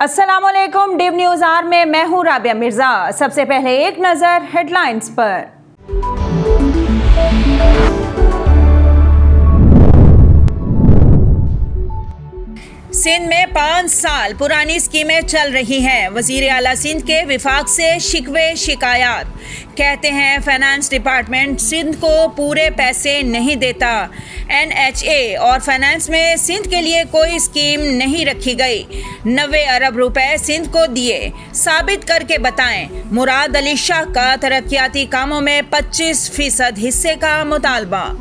अस्सलाम वालेकुम। Div news are में मैं हूँ राबिया मिर्जा। सबसे पहले एक नज़र हेडलाइंस पर। सिंध में 5 साल पुरानी स्कीमें चल रही हैं। वज़ीर आला सिंध के विफाक से शिकवे शिकायत। कहते हैं फाइनेंस डिपार्टमेंट सिंध को पूरे पैसे नहीं देता। NHA और फाइनेंस में सिंध के लिए कोई स्कीम नहीं रखी गई। 90 अरब रुपए सिंध को दिए, साबित करके बताएं। मुराद अली शाह का तरक्याती कामों में 25% हिस्से का मुतालबा।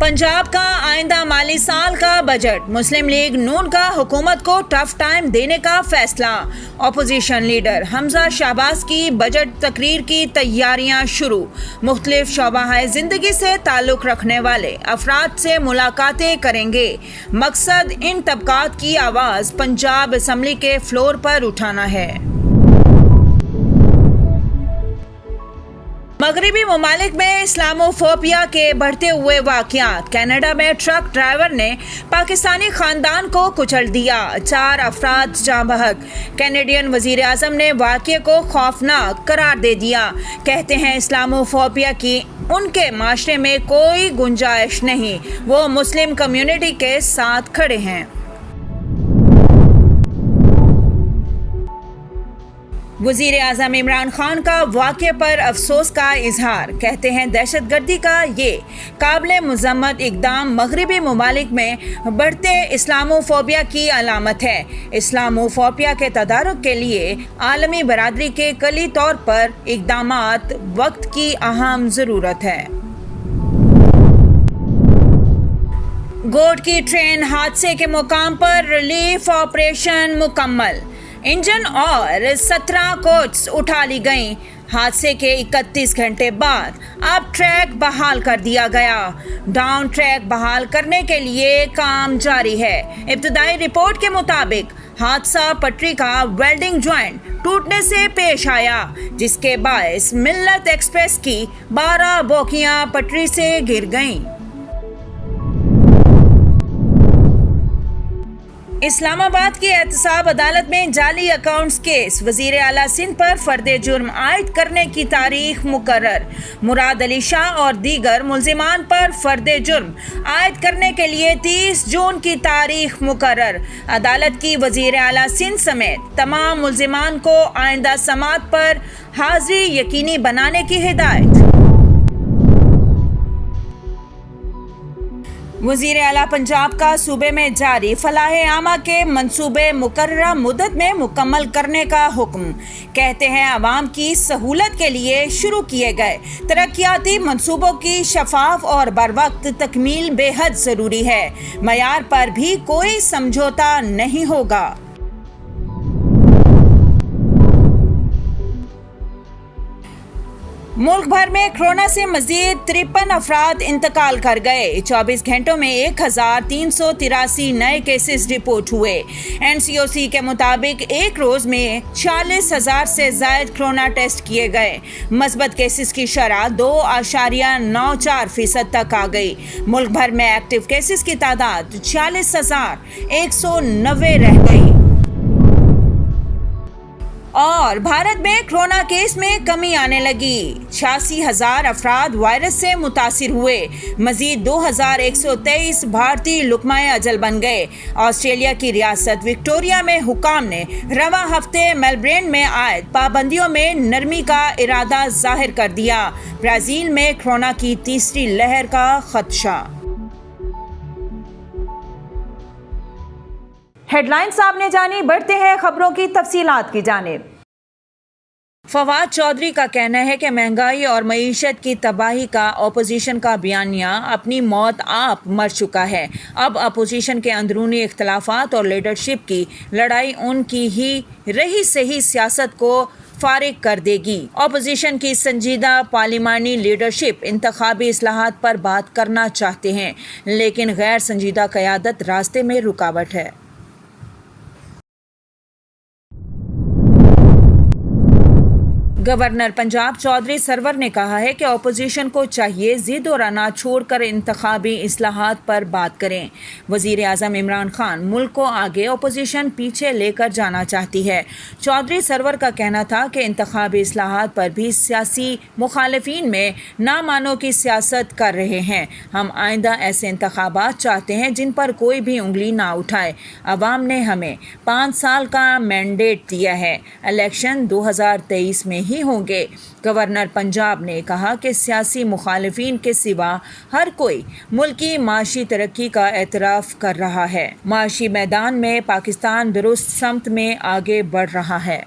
पंजाब का आइंदा माली साल का बजट। मुस्लिम लीग नून का हुकूमत को टफ टाइम देने का फैसला। अपोजिशन लीडर हमजा शहबाज की बजट तकरीर की तैयारियां शुरू। मुख्तलिफ शोबाए जिंदगी से ताल्लुक रखने वाले अफराद से मुलाकातें करेंगे। मकसद इन तबकात की आवाज़ पंजाब असम्बली के फ्लोर पर उठाना है। मगरबी ममालिक में इस्लामोफोबिया के बढ़ते हुए वाक़यात। कनाडा में ट्रक ड्राइवर ने पाकिस्तानी खानदान को कुचल दिया, 4 अफराद जाँ बहक। कैनेडियन वज़ीर आज़म ने वाक़ये को खौफनाक करार दे दिया। कहते हैं इस्लामोफोबिया की उनके माशरे में कोई गुंजाइश नहीं, वो मुस्लिम कम्युनिटी के साथ खड़े हैं। वज़ीर आज़म इमरान खान का वाक़ये पर अफसोस का इजहार। कहते हैं दहशतगर्दी का ये काबिल मज़म्मत इक़दाम मगरबी ममालिक में बढ़ते इस्लामोफोबिया की अलामत है। इस्लामोफोबिया के तदारुक के लिए आलमी बरादरी के कली तौर पर इक़दामात वक्त की अहम ज़रूरत है। गोड की ट्रेन हादसे के मुकाम पर रिलीफ ऑपरेशन मुकम्मल। इंजन और 17 कोच उठा ली गईं। हादसे के 31 घंटे बाद अब ट्रैक बहाल कर दिया गया। डाउन ट्रैक बहाल करने के लिए काम जारी है। इब्तदाई रिपोर्ट के मुताबिक हादसा पटरी का वेल्डिंग जॉइंट टूटने से पेश आया, जिसके बायस मिल्लत एक्सप्रेस की 12 बोगियां पटरी से गिर गईं। इस्लामाबाद की एहतसाब अदालत में जाली अकाउंट्स केस। वज़ीर आला सिंध पर फर्दे जुर्म आयद करने की तारीख मुकर्रर। मुराद अली शाह और दीगर मुल्जिमान पर फर्दे जुर्म आयद करने के लिए 30 जून की तारीख मुकर्रर। अदालत की वज़ीर आला सिंध समेत तमाम मुल्जिमान को आइंदा समात पर हाजिरी यकीनी बनाने की हिदायत। वज़ीर आला पंजाब का सूबे में जारी फलाहे आमा के मंसूबे मुकर्ररा मुद्दत में मुकम्मल करने का हुक्म। कहते हैं आवाम की सहूलत के लिए शुरू किए गए तरक्याती मंसूबों की शफाफ और बरवक्त तकमील बेहद ज़रूरी है। मयार पर भी कोई समझौता नहीं होगा। मुल्क भर में कोरोना से मजीद 53 अफराद इंतकाल कर गए। 24 घंटों में 1383 नए केसेस रिपोर्ट हुए। NCOC के मुताबिक एक रोज में 40,000 से ज्यादा कोरोना टेस्ट किए गए। मस्बत केसेस की शरह 2.94% तक आ गई। मुल्क भर में एक्टिव केसेस की तादाद 46,190 रह गई। और भारत में कोरोना केस में कमी आने लगी। 86,000 अफराद वायरस से मुतासिर हुए। मजीद 2,123 भारतीय लुकमाए अजल बन गए। ऑस्ट्रेलिया की रियासत विक्टोरिया में हुकाम ने रवा हफ्ते मेलबर्न में आयद पाबंदियों में नरमी का इरादा जाहिर कर दिया। ब्राज़ील में कोरोना की तीसरी लहर का खदशा। हेडलाइंस आपने जानी, बढ़ते हैं खबरों की तफसीलात की जानिब। फवाद चौधरी का कहना है कि महंगाई और मईशत की तबाही का अपोजिशन का बयानिया अपनी मौत आप मर चुका है। अब अपोजिशन के अंदरूनी इख्तलाफात और लीडरशिप की लड़ाई उनकी ही रही सही सियासत को फारिग कर देगी। अपोजिशन की संजीदा पार्लिमानी लीडरशिप इंतखाबी इस्लाहात पर बात करना चाहते हैं, लेकिन गैर संजीदा क़यादत रास्ते में रुकावट है। गवर्नर पंजाब चौधरी सरवर ने कहा है कि अपोजिशन को चाहिए जिद और अनाज छोड़कर इंतखाबी इस्लाहात पर बात करें। वज़ीर आज़म इमरान खान मुल्क को आगे, अपोजिशन पीछे लेकर जाना चाहती है। चौधरी सरवर का कहना था कि इंतखाबी इस्लाहात पर भी सियासी मुखालिफिन में ना मानो की सियासत कर रहे हैं। हम आइंदा ऐसे इंतखाबात चाहते हैं जिन पर कोई भी उंगली ना उठाए। अवाम ने हमें 5 साल का मैंडेट दिया है, इलेक्शन 2023 में ही होंगे। गवर्नर पंजाब ने कहा कि सियासी मुखालिफिन के सिवा हर कोई मुल्क की माशी तरक्की का एतराफ़ कर रहा है। माशी मैदान में पाकिस्तान दुरुस्त समत में आगे बढ़ रहा है।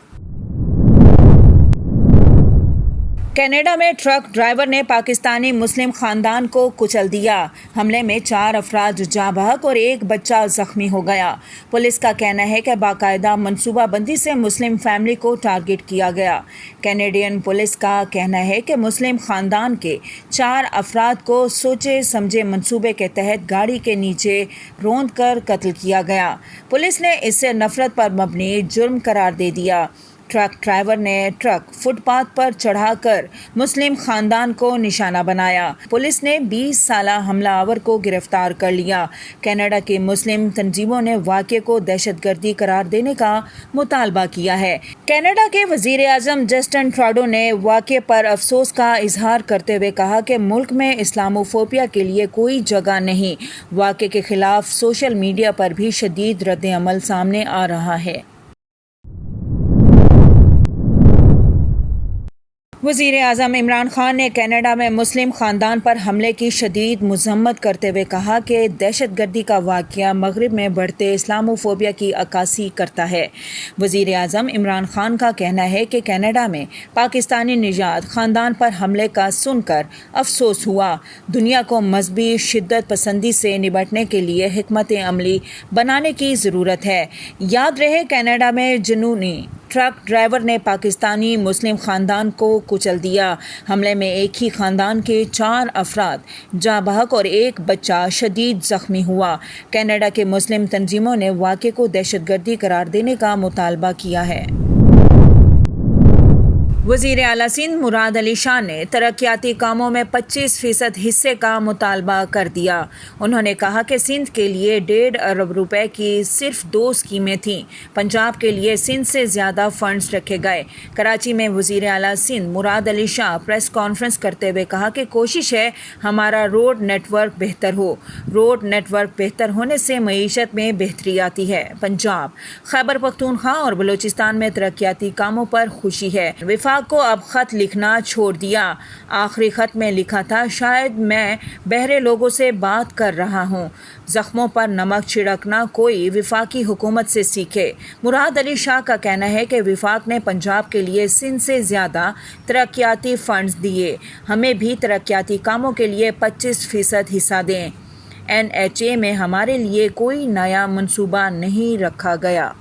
कनाडा में ट्रक ड्राइवर ने पाकिस्तानी मुस्लिम खानदान को कुचल दिया। हमले में 4 अफराद जाँ बहक और 1 बच्चा जख्मी हो गया। पुलिस का कहना है कि बाकायदा मनसूबाबंदी से मुस्लिम फैमिली को टारगेट किया गया। कैनेडियन पुलिस का कहना है कि मुस्लिम खानदान के 4 अफराद को सोचे समझे मंसूबे के तहत गाड़ी के नीचे रौंद कर कत्ल किया गया। पुलिस ने इसे नफरत पर मबनी जुर्म करार दे दिया। ट्रक ड्राइवर ने ट्रक फुटपाथ पर चढ़ाकर मुस्लिम खानदान को निशाना बनाया। पुलिस ने 20 साला हमलावर को गिरफ्तार कर लिया। कनाडा की मुस्लिम तंजीमों ने वाक़े को दहशतगर्दी करार देने का मुतालबा किया है। कनाडा के वज़ीर आज़म जस्टिन ट्रूडो ने वाक़े पर अफसोस का इजहार करते हुए कहा कि मुल्क में इस्लामोफोबिया के लिए कोई जगह नहीं। वाक़े के खिलाफ सोशल मीडिया पर भी शदीद रद्द-ए-अमल सामने आ रहा है। वज़ीर आज़म इमरान खान ने कनाडा में मुस्लिम ख़ानदान पर हमले की शदीद मज़म्मत करते हुए कहा कि दहशतगर्दी का वाक़या मग़रिब में बढ़ते इस्लामोफोबिया की अक्कासी करता है। वज़ीर आज़म इमरान खान का कहना है कि कनाडा में पाकिस्तानी निजात ख़ानदान पर हमले का सुनकर अफसोस हुआ। दुनिया को मजहबी शिद्दत पसंदी से निपटने के लिए हिकमत अमली बनाने की ज़रूरत है। याद रहे, कनाडा में जुनूनी ट्रक ड्राइवर ने पाकिस्तानी मुस्लिम खानदान को कुचल दिया। हमले में एक ही खानदान के 4 अफराद जाँ बहक और 1 बच्चा शदीद ज़ख्मी हुआ। कनाडा के मुस्लिम तंजीमों ने वाक़े को दहशतगर्दी करार देने का मुतालबा किया है। वज़ीर आला सिंध मुराद अली शाह ने तरक्याती कामों में 25% हिस्से का मुतालबा कर दिया। उन्होंने कहा कि सिंध के लिए 1.5 अरब रुपए की सिर्फ 2 स्कीमें थीं। पंजाब के लिए सिंध से ज़्यादा फंड्स रखे गए। कराची में वज़ीर आला सिंध मुराद अली शाह प्रेस कॉन्फ्रेंस करते हुए कहा कि कोशिश है हमारा रोड नेटवर्क बेहतर हो। रोड नेटवर्क बेहतर होने से मईशत में बेहतरी आती है। पंजाब, खैबर पख्तूनख्वा और बलूचिस्तान में तरक्याती कामों पर खुशी है। को अब खत लिखना छोड़ दिया। आखिरी खत में लिखा था, शायद मैं बहरे लोगों से बात कर रहा हूँ। जख्मों पर नमक छिड़कना कोई विफाकी हुकूमत से सीखे। मुराद अली शाह का कहना है कि विफाक ने पंजाब के लिए सिंध से ज़्यादा तरक्याती फंड्स दिए। हमें भी तरक्याती कामों के लिए 25% हिस्सा दें। NHA में हमारे लिए कोई नया मंसूबा नहीं रखा गया।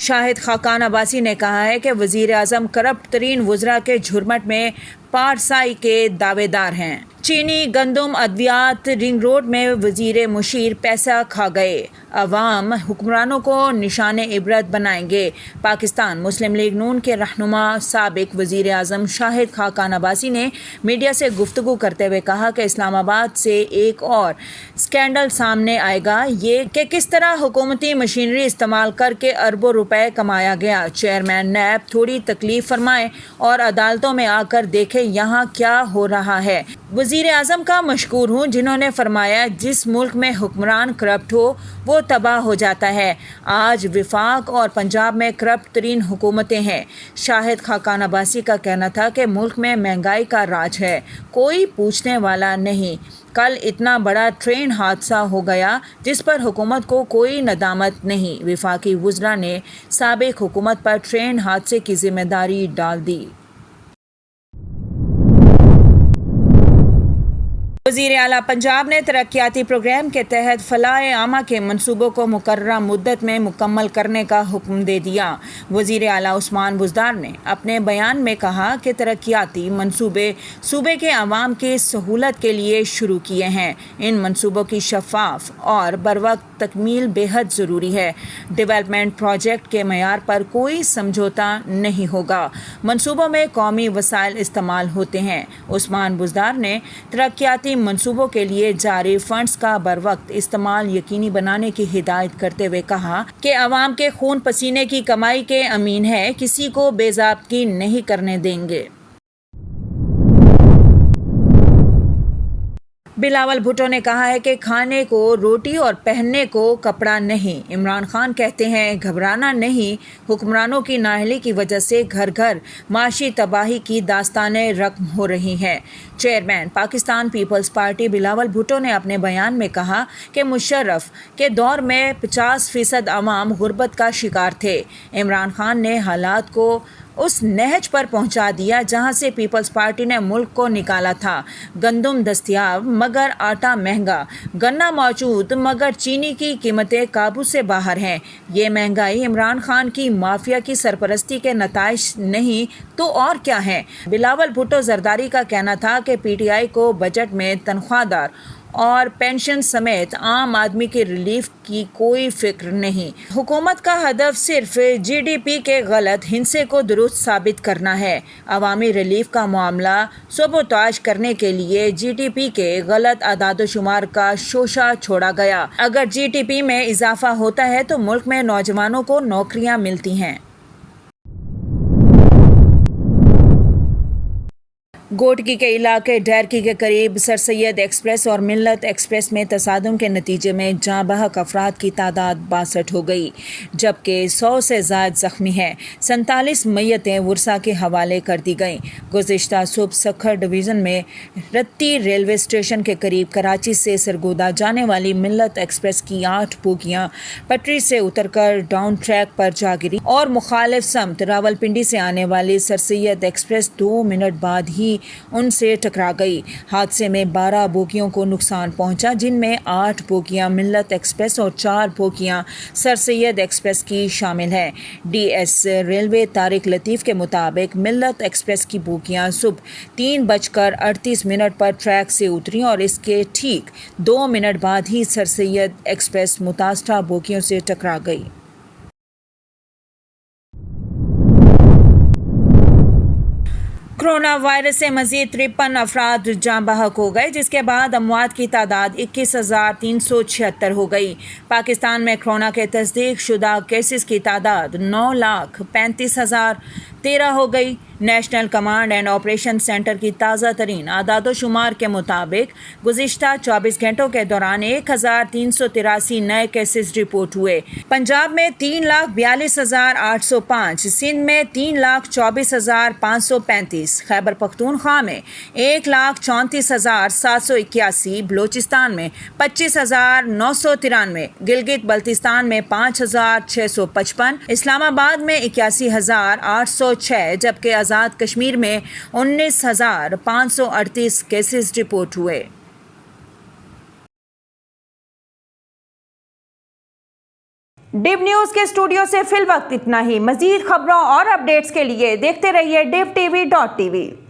शाहिद खाकान अब्बासी ने कहा है कि वज़ीर आज़म करप्ट तरीन वज़रा के झुरमट में पारसाई के दावेदार हैं। चीनी गंदम अद्वियात रिंग रोड में वज़ीर मुशीर पैसा खा गए। अवाम हुक्मरानों को निशाने इबरत बनाएंगे। पाकिस्तान मुस्लिम लीग नून के रहनुमा साबिक वज़ीर आज़म शाहिद खाकान अब्बासी ने मीडिया से गुफ्तगू करते हुए कहा कि इस्लामाबाद से एक और स्कैंडल सामने आएगा, ये कि किस तरह हुकूमती मशीनरी इस्तेमाल करके अरबों रुपए कमाया गया। चेयरमैन नैब थोड़ी तकलीफ फरमाए और अदालतों में आकर देखें यहाँ क्या हो रहा है। वज़ीर आज़म का मशकूर हूँ जिन्होंने फरमाया जिस मुल्क में हुक्मरान करप्ट हो वो तबाह हो जाता है। आज विफाक और पंजाब में करप्ट तरीन हुकूमतें हैं। शाहिद खाकान अब्बासी का कहना था कि मुल्क में महंगाई का राज है, कोई पूछने वाला नहीं। कल इतना बड़ा ट्रेन हादसा हो गया जिस पर हुकूमत को कोई नदामत नहीं। विफाकी वज़रा ने साबिक हुकूमत पर ट्रेन हादसे की जिम्मेदारी डाल दी। वज़ीर वज़ीर आला पंजाब ने तरक्याती प्रोग्राम के तहत फलाह आमा के मनसूबों को मुकर्ररा मुद्दत में मुकम्मल करने का हुक्म दे दिया। वज़ीर आला उस्मान बुज़दार ने अपने बयान में कहा कि तरक्याती मनसूबे सूबे के अवाम की सहूलत के लिए शुरू किए हैं। इन मनसूबों की शफाफ और बरवक्त तकमील बेहद ज़रूरी है। डेवलपमेंट प्रोजेक्ट के मयार पर कोई समझौता नहीं होगा। मनसूबों में कौमी वसाइल इस्तेमाल होते हैं। उस्मान बुज़दार ने तरक्याती मनसूबों के लिए जारी फंड्स का बरवक्त इस्तेमाल यकीनी बनाने की हिदायत करते हुए कहा कि अवाम के खून पसीने की कमाई के अमीन है, किसी को बेज़ाब्तगी नहीं करने देंगे। बिलावल भुट्टो ने कहा है कि खाने को रोटी और पहनने को कपड़ा नहीं। इमरान खान कहते हैं घबराना नहीं, हुक्मरानों की नाअहली की वजह से घर घर माशी तबाही की दास्तानें रकम हो रही हैं। Chairman Pakistan Peoples Party Bilawal Bhutto ने अपने बयान में कहा कि मुशर्रफ के दौर में 50% अवाम गुर्बत का शिकार थे। इमरान खान ने हालात को उस नहज पर पहुंचा दिया जहां से पीपल्स पार्टी ने मुल्क को निकाला था। गंदम दस्तयाब मगर आटा महंगा, गन्ना मौजूद मगर चीनी की कीमतें काबू से बाहर हैं। ये महंगाई इमरान खान की माफिया की सरपरस्ती के नताइज नहीं तो और क्या है। बिलावल भुट्टो जरदारी का कहना था कि पीटीआई को बजट में तनख्वाहदार और पेंशन समेत आम आदमी की रिलीफ की कोई फिक्र नहीं। हुकूमत का हदफ सिर्फ जीडीपी के गलत हिस्से को दुरुस्त साबित करना है। अवामी रिलीफ का मामला सबोताज करने के लिए जीडीपी के गलत आदादोशुमार का शोशा छोड़ा गया। अगर जीडीपी में इजाफा होता है तो मुल्क में नौजवानों को नौकरियां मिलती हैं। गोटकी के इलाके डैरकी के करीब सर सैयद एक्सप्रेस और मिल्लत एक्सप्रेस में तसादम के नतीजे में जाँ बहक अफराद की तादाद 62 हो गई, जबकि 100 से ज़ायद ज़ख्मी हैं। 47 मैयतें वुरसा के हवाले कर दी गईं। गुज़िश्ता सुबह सखर डिवीज़न में रत्ती रेलवे स्टेशन के करीब कराची से सरगोदा जाने वाली मिल्लत एक्सप्रेस की 8 बोगियाँ पटरी से उतरकर डाउन ट्रैक पर जा गिरी और मुखालिफ समत रावलपिंडी से आने वाली सर सैयद एक्सप्रेस 2 मिनट बाद ही उनसे टकरा गई। हादसे में 12 बोगियों को नुकसान पहुंचा, जिनमें 8 बोगियां मिल्लत एक्सप्रेस और 4 बोगियां सर सैयद एक्सप्रेस की शामिल हैं। डीएस रेलवे तारिक लतीफ़ के मुताबिक मिल्लत एक्सप्रेस की बोगियां सुबह 3:38 पर ट्रैक से उतरी और इसके ठीक 2 मिनट बाद ही सर सैयद एक्सप्रेस मुतासरा बोगियों से टकरा गई। कोरोना वायरस से मजीद 53 अफराद जाँ बहक हो गए, जिसके बाद अमवात की तादाद 21,376 हो गई। पाकिस्तान में कोरोना के तस्दीक शुदा केसेस की तादाद 9,35,013 हो गई। National command and operation centre की ताज़ा तरीन आदादोशुमार के मुताबिक गुज़िश्ता 24 घंटों के दौरान 1,383 नए केसेस रिपोर्ट हुए। पंजाब में 3,42,805, सिंध में 3,24,535, खैबर पख्तूनख्वा में 1,34,781, बलोचिस्तान में 25,993, गिलगित बल्तिस्तान में 5,655, इस्लामाबाद में 81,806, जबकि आज़ाद कश्मीर में 19,538 केसेस रिपोर्ट हुए। डिव न्यूज़ के स्टूडियो से फिल वक्त इतना ही। मज़ीद खबरों और अपडेट्स के लिए देखते रहिए div tv.tv।